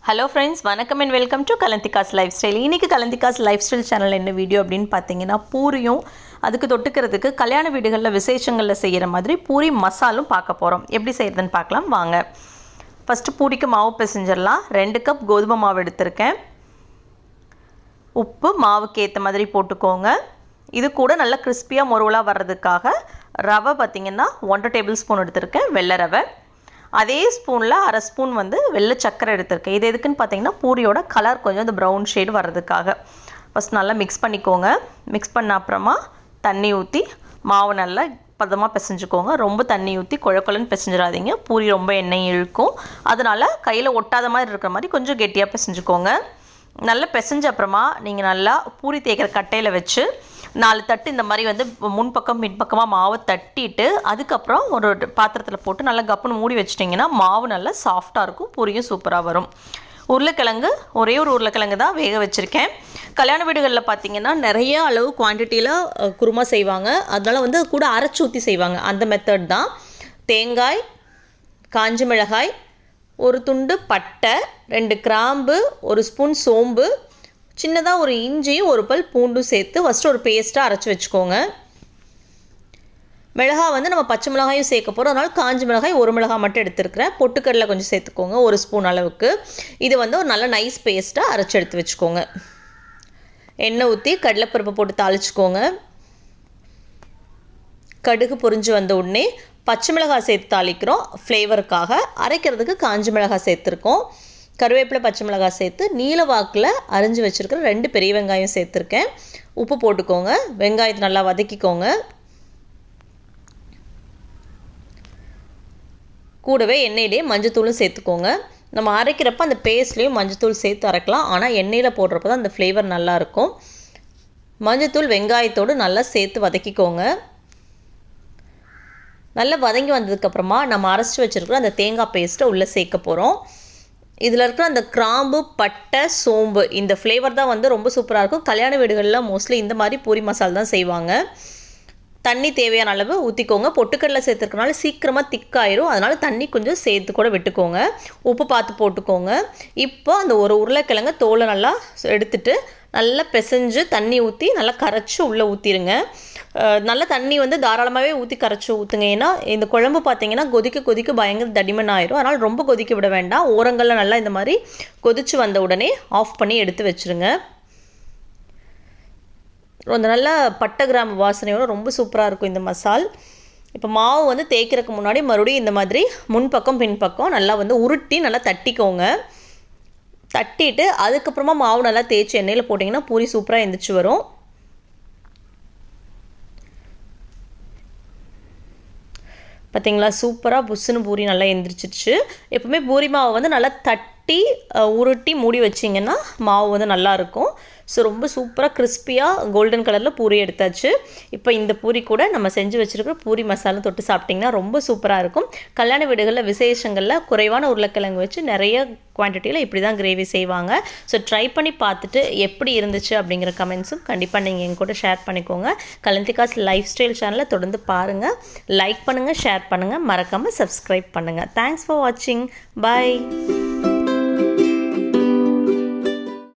Hello friends, welcome and welcome to Kalantika's Lifestyle. இன்னைக்கு Kalantika's Lifestyle channel என்ன video அப்படினு பாத்தீங்கன்னா பூரியும் அதுக்கு தொட்டுக்கிறதுக்கு கல்யாண வீடுகள்ல விசேஷங்கள்ல செய்யற மாதிரி பூரி மசாலும் பார்க்க போறோம். எப்படி செய்யறதுன்னு பார்க்கலாம் வாங்க. ஃபர்ஸ்ட் பூரிக்கு மாவு பிசைஞ்சிரலாம். 2 கப் கோதுமை மாவு எடுத்துர்க்கேன். உப்பு மாவுக்கு ஏத்த மாதிரி போட்டுக்கோங்க. இது கூட நல்ல கிறிஸ்பியா மொறுவலா வர்றதுக்காக ரவை பாத்தீங்கன்னா 1 டேபிள்ஸ்பூன் எடுத்துர்க்கேன் வெள்ளை ரவை. அதே ஸ்பூன்ல அரை ஸ்பூன் வந்து வெள்ளை சக்கரை எடுத்துர்க்கேன். இது எதுக்குன்னு பாத்தீங்கன்னா பூரியோட கலர் கொஞ்சம் அந்த பிரவுன் ஷேட் வர்றதுக்காக. ஃபர்ஸ்ட் நல்லா mix பண்ணிக்கோங்க. mix பண்ண அப்புறமா தண்ணி ஊத்தி மாவு நல்லா பதமா பிசைஞ்சுக்கோங்க. ரொம்ப தண்ணி ஊத்தி கொழகொழன்னு பிசைஞ்சிராதீங்க. பூரி ரொம்ப எண்ணெய் இழுக்கும். அதனால கையில ஒட்டாத மாதிரி இருக்கிற மாதிரி கொஞ்சம் கெட்டியா பிசைஞ்சுக்கோங்க. நல்லா பிசைஞ்ச அப்புறமா நீங்க நல்லா பூரி தேய்க்கிற கட்டையில வச்சு 4 தட்டு இந்த மாதிரி வந்து முன்பக்கம் பின்பக்கமா மாவு தட்டிட்டு அதுக்கு அப்புறம் ஒரு பாத்திரத்துல போட்டு நல்லா கப்புன்னு மூடி வச்சிட்டீங்கன்னா மாவு நல்லா சாஃப்ட்டா இருக்கும். பூரியும் சூப்பரா வரும். உருளைக்கிழங்கு ஒரே ஒரு உருளைக்கிழங்கு தான் வேக வச்சிருக்கேன். கல்யாண வீடுகளில் பார்த்தீங்கன்னா நிறைய அளவு குவான்டிட்டியில் குருமா செய்வாங்க. அதனால வந்து கூட அரைச்சி ஊற்றி செய்வாங்க. அந்த மெத்தட் தான். தேங்காய், காஞ்ச மிளகாய், ஒரு துண்டு பட்டை, 2 கிராம்பு, ஒரு ஸ்பூன் சோம்பு, சின்னதாக ஒரு இஞ்சியும் ஒரு பல் பூண்டும் சேர்த்து ஃபஸ்ட்டு ஒரு பேஸ்ட்டாக அரைச்சி வச்சுக்கோங்க. மிளகாய் வந்து நம்ம பச்சை மிளகாயும் சேர்க்க போகிறோம். அதனால் காஞ்ச மிளகாய் ஒரு மிளகாய் மட்டும் எடுத்துருக்கிறேன். பொட்டுக்கடலை கொஞ்சம் சேர்த்துக்கோங்க, 1 ஸ்பூன் அளவுக்கு. இது வந்து ஒரு நல்ல நைஸ் பேஸ்ட்டாக அரைச்சி எடுத்து வச்சுக்கோங்க. எண்ணெய் ஊற்றி கடலைப்பருப்பு போட்டு தாளிச்சுக்கோங்க. கடுகு பொரிஞ்சு வந்த உடனே பச்சை மிளகாய் சேர்த்து தாளிக்கிறோம் ஃப்ளேவருக்காக. அரைக்கிறதுக்கு காஞ்ச மிளகாய் சேர்த்துருக்கோம். கருவேப்பிலை பச்சை மிளகாய் சேர்த்து நீல வாக்கில் அரிஞ்சு வச்சுருக்கிற 2 பெரிய வெங்காயம் சேர்த்துருக்கேன். உப்பு போட்டுக்கோங்க. வெங்காயத்தை நல்லா வதக்கிக்கோங்க. கூடவே எண்ணெயிலேயே மஞ்சத்தூளும் சேர்த்துக்கோங்க. நம்ம அரைக்கிறப்ப அந்த பேஸ்ட்லேயும் மஞ்சத்தூள் சேர்த்து அரைக்கலாம். ஆனால் எண்ணெயில் போடுறப்ப தான் அந்த ஃப்ளேவர் நல்லாயிருக்கும். மஞ்சத்தூள் வெங்காயத்தோடு நல்லா சேர்த்து வதக்கிக்கோங்க. நல்லா வதங்கி வந்ததுக்கப்புறமா நம்ம அரைச்சி வச்சுருக்கிற அந்த தேங்காய் பேஸ்ட்டை உள்ளே சேர்க்க போகிறோம். இதில் இருக்கிற அந்த கிராம்பு, பட்டை, சோம்பு இந்த ஃப்ளேவர் தான் வந்து ரொம்ப சூப்பராக இருக்கும். கல்யாண வீடுகளில் மோஸ்ட்லி இந்த மாதிரி பூரி மசாலா தான் செய்வாங்க. தண்ணி தேவையான அளவு ஊற்றிக்கோங்க. பொட்டுக்கடலை சேர்த்துருக்கனால சீக்கிரமாக திக்காயிரும். அதனால் தண்ணி கொஞ்சம் சேர்த்து கூட விட்டுக்கோங்க. உப்பு பார்த்து போட்டுக்கோங்க. இப்போ அந்த ஒரு உருளைக்கிழங்கு தோலை நல்லா எடுத்துட்டு நல்லா பிசைஞ்சு தண்ணி ஊற்றி நல்லா கரைச்சி உள்ளே ஊற்றிடுங்க. நல்ல தண்ணி வந்து தாராளமாகவே ஊற்றி கரைச்சி ஊற்றுங்க. ஏன்னா இந்த குழம்பு பார்த்தீங்கன்னா கொதிக்க கொதிக்க பயங்கர தடிமன் ஆயிரும். அதனால் ரொம்ப கொதிக்க விட வேண்டாம். ஓரங்களில் நல்லா இந்த மாதிரி கொதிச்சு வந்த உடனே ஆஃப் பண்ணி எடுத்து வச்சுருங்க. அந்த நல்ல பட்டை கிராம்பு வாசனையோட ரொம்ப சூப்பராக இருக்கும் இந்த மசால். இப்போ மாவு வந்து தேய்க்கிறதுக்கு முன்னாடி மறுபடியும் இந்த மாதிரி முன்பக்கம் பின்பக்கம் நல்லா வந்து உருட்டி நல்லா தட்டிக்கோங்க. தட்டிட்டு அதுக்கப்புறமா மாவு நல்லா தேய்ச்சி எண்ணெயில் போட்டிங்கன்னா பூரி சூப்பராக எந்திரிச்சு வரும். பார்த்தீங்களா, சூப்பராக புஷ்ஷுன்னு பூரி நல்லா எந்திரிச்சிருச்சு. எப்பவுமே பூரி மாவை வந்து நல்லா தட்டி உருட்டி மூடி வச்சிங்கன்னா மாவு வந்து நல்லாயிருக்கும். ஸோ ரொம்ப சூப்பராக கிறிஸ்பியாக கோல்டன் கலரில் பூரி எடுத்தாச்சு. இப்போ இந்த பூரி கூட நம்ம செஞ்சு வச்சுருக்கிற பூரி மசாலா தொட்டு சாப்பிட்டிங்கன்னா ரொம்ப சூப்பராக இருக்கும். கல்யாண வீடுகளில் விசேஷங்களில் குறைவான உருளைக்கிழங்கு வச்சு நிறைய குவான்டிட்டியில் இப்படி தான் கிரேவி செய்வாங்க. ஸோ ட்ரை பண்ணி பார்த்துட்டு எப்படி இருந்துச்சு அப்படிங்கிற கமெண்ட்ஸும் கண்டிப்பாக நீங்கள் எங்க கூட ஷேர் பண்ணிக்கோங்க. கலந்திகாஸ் லைஃப் ஸ்டைல் சேனலை தொடர்ந்து பாருங்கள். லைக் பண்ணுங்கள், ஷேர் பண்ணுங்கள், மறக்காமல் சப்ஸ்கிரைப் பண்ணுங்கள். தேங்க்ஸ் ஃபார் வாட்சிங். பாய்.